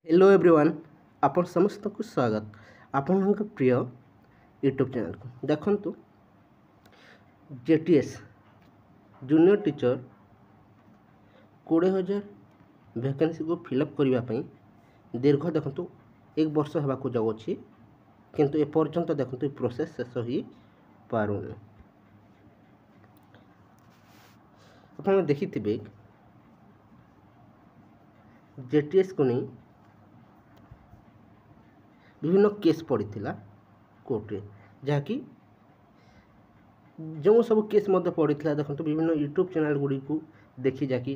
Hello everyone आपण समस्त को स्वागत आपण प्रिय यूट्यूब चैनल को देखंतु जेटीएस जूनियर टीचर 20,000 वैकेंसी को फिलअप करने दीर्घ देखंतु 1 वर्ष होगा जाऊँगी किंतु एपर्यंत देखंतु प्रोसेस शेष हो पारुनी। आप देखिथिबे जेटीएस को नहीं विभिन्न केस पड़ता कोर्टे जहाँकि जो सब केस पड़ता देखो विभिन्न यूट्यूब चैनल गुड़ी को देखी जाकि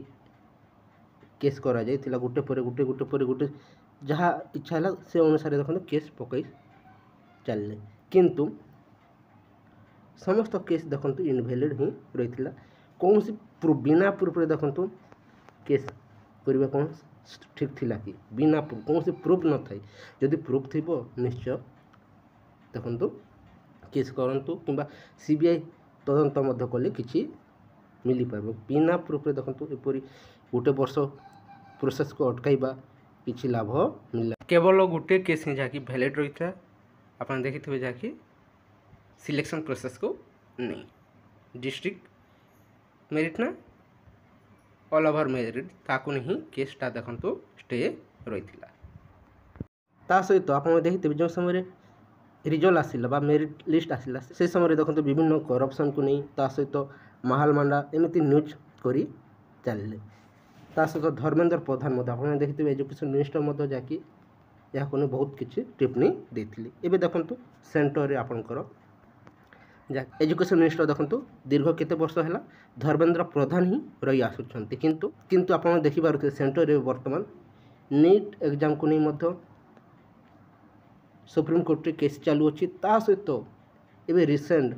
केस करा जाइथिला गोटे पर गोटे गोटे पर गोटे जहाँ इच्छा है से अनुसार देखो केस पकई चलले किंतु समस्त केस देखो इनवैलिड ही रही कौन सी बिना प्रूफ देखो केस करने कौन ठीक थिला कि बिना कौन से प्रूफ न थाई जदि प्रूफ थी निश्चय देखो केस करूँ कि सीबीआई तदंत कले कि मिल पार बिना प्रूफ देखो एपरी गोटे वर्ष प्रोसेस को अटकाइबा किसी लाभ मिला केवल गोटे केस ही जहाँकि भैलिड रही था आप देखिए जहाँकि सिलेक्शन प्रोसेस को नहीं डिस्ट्रिक्ट मेरिट ना ऑल ओवर मेरिट ताकू नहीं केसटा देखो स्टे रही ता सहित आप देखिए जो समय रिजल्ट आसिला मेरिट लिस्ट आसिला से समय देखो विभिन्न करप्शन को नहीं ता सहित महाल मांडा एमती न्यूज करी चलिए ता सहित धर्मेंद्र प्रधान आप देखिए एजुकेशन मिनिस्टर जहाँकि यह बहुत किसी टिप्पणी देती एवं देखो सेंटर में आपंकर एजुकेशन मिनिस्टर देखो दीर्घ केते वर्ष है धर्मेंद्र प्रधान ही रही आसुंच किंतु आप देखिपे सेंटर में वर्तमान नीट एग्जाम को नहीं सुप्रीम कोर्ट केस चालू अच्छी सहित एवं रिसेंट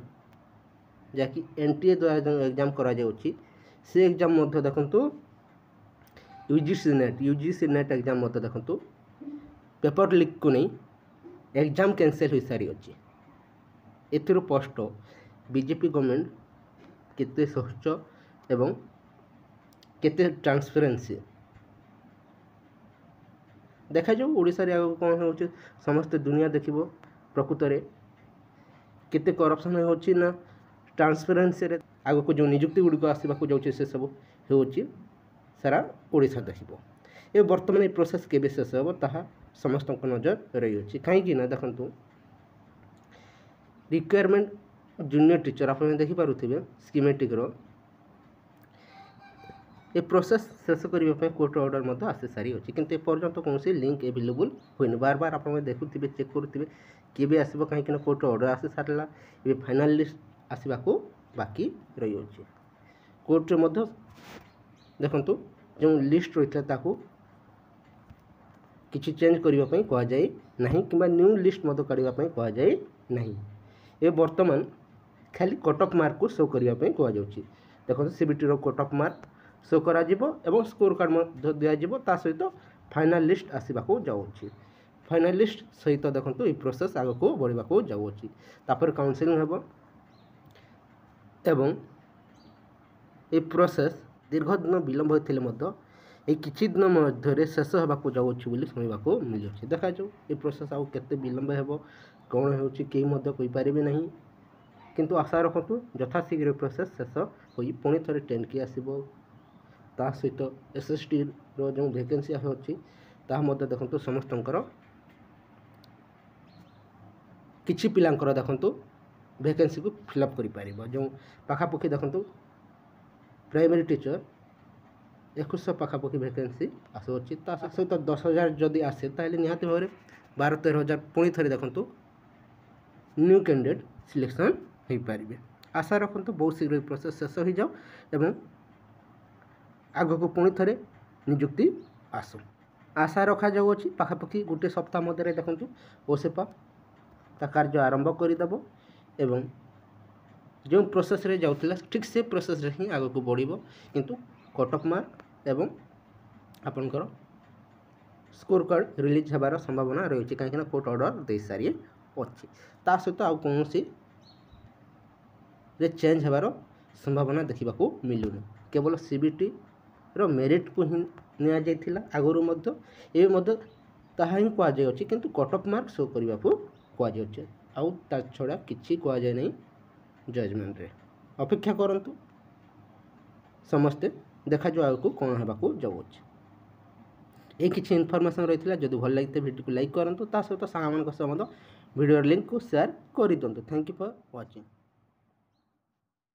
जहाँकि एनटीए द्वारा जो एग्जाम करा से एग्जाम देखो यूजीसी नेट एग्जाम देखो पेपर लीक को नहीं एग्जाम कैंसल हो सारी अच्छी एथिरो स्पष्ट बीजेपी गवर्नमेंट केते स्वच्छ एवं केते ट्रांसपेरेंसी देखा जाऊ ओडिशा रे आगो कौन हो समस्त दुनिया देखिबो प्रकृत रे केते करप्शन होची ना ट्रांसपेरेंसी रे आगो को जो नियुक्ति गुडी को आसीबा को जाउची से सब होची सारा ओडिशा देखिबो ए वर्तमान ए प्रोसेस केबे शेष हो ताहा समस्त को नजर रही अछि काहे कि ना देखंतु रिक्वायरमेंट जूनियर टीचर आप देखिपे स्कीमेटिक ये प्रोसेस शेष करने कोर्ट ऑर्डर आसी सारी अच्छी किंतु एपर्यंत कौन लिंक एवेलेबल हुई बार बार आप देखुए चेक करुवे केवे आसो कहीं कोर्ट ऑर्डर आसी सारा ये फाइनाल लिस्ट आसवा को बाकी रही अच्छे कोर्ट में देखु जो लिस्ट रही है किसी चेंज करने कहुए ना कि न्यू लिस्ट काढ़ापी कहुए ना ये वर्तमान खाली कट ऑफ मार्क को शो करने कहुच्छी देखो CBT cut off mark show करा एवं स्कोर कार्ड दिज्व सहित फाइनाल लिस्ट आसवा को जाऊँगी फाइनाल लिस्ट सहित देखो ये प्रोसेस आग को बढ़ा को जाऊँगी तापर काउंसलिंग हम एवं ये प्रोसेस दीर्घ दिन विलम्ब होते ये किछि दिन मध्य शेष होगा जाऊँगी शुणा को मिलूँ देखा जाऊ ये प्रोसेस आउ केते विलम्ब हो कौन होपारे नहीं किंतु आशा रखु यथाशीघ्र प्रोसेस शेष हो पुणी थे 10 की आसो ता सहित एसएसटी रो जो वैकेंसी अच्छी देखो समस्त किछि पिलांकर देखो वैकेंसी को फिलअप कर जो पाखापाखि देखो प्राइमरी टीचर 2100 पाखापाखि वैकेंसी आसुच्छी सहित 10,000 जदि आसे ताहले निहाती भाव 12-13,000 पुणी थे देखो न्यू कैंडिडेट सिलेक्शन हो पारे आशा रखु बहुत शीघ्र प्रोसेस शेष हो जाओ एवं आग को पुणी थे नियुक्ति आसू आशा रखा जाऊँगी पाखापाखि गोटे सप्ताह मध्य देखूँ ओसेपा ता कार्य आरंभ करदेव एवं जो प्रोसेस रे जाऊला ठीक से प्रोसेस रे ही आग को बढ़ किंतु कट ऑफ मार्क एवं आपनकर स्कोर कार्ड रिलीज होबार संभावना रही है कहीं कोर्ट ऑर्डर दे सारी अच्छी सहित आउ कौन चेंज होबार संभावना देखा मिलूनी केवल सीबीटी रो मेरिट को ही निया जाइथिला आगुरु मध्य ତାହା ହିଁ କୁହାଯାଇଅଛି, କିନ୍ତୁ କଟ୍ ଅଫ୍ ମାର୍କ ଶୋ କରିବାକୁ କୁହାଯାଉଛି। ଆଉ ତା ଛଡ଼ା କିଛି କୁହାଯାଏ ନାହିଁ ଜଜମେଣ୍ଟରେ। ଅପେକ୍ଷା କରନ୍ତୁ ସମସ୍ତେ, ଦେଖାଯାଉ ଆଗକୁ କ'ଣ ହେବାକୁ ଯାଉଅଛି। এই କିଛି ইনফরমেশন রয়েছে। যদি ভাল লাগিতে ভিডিওକୁ লাইক করন্তু, তা সହିତ ସାଙ୍ଗମାନଙ୍କ ସହ ମଧ୍ୟ ଭିଡ଼ିଓର ଲିଙ୍କକୁ ସେୟାର କରିଦିଅନ୍ତୁ। Thank you for watching.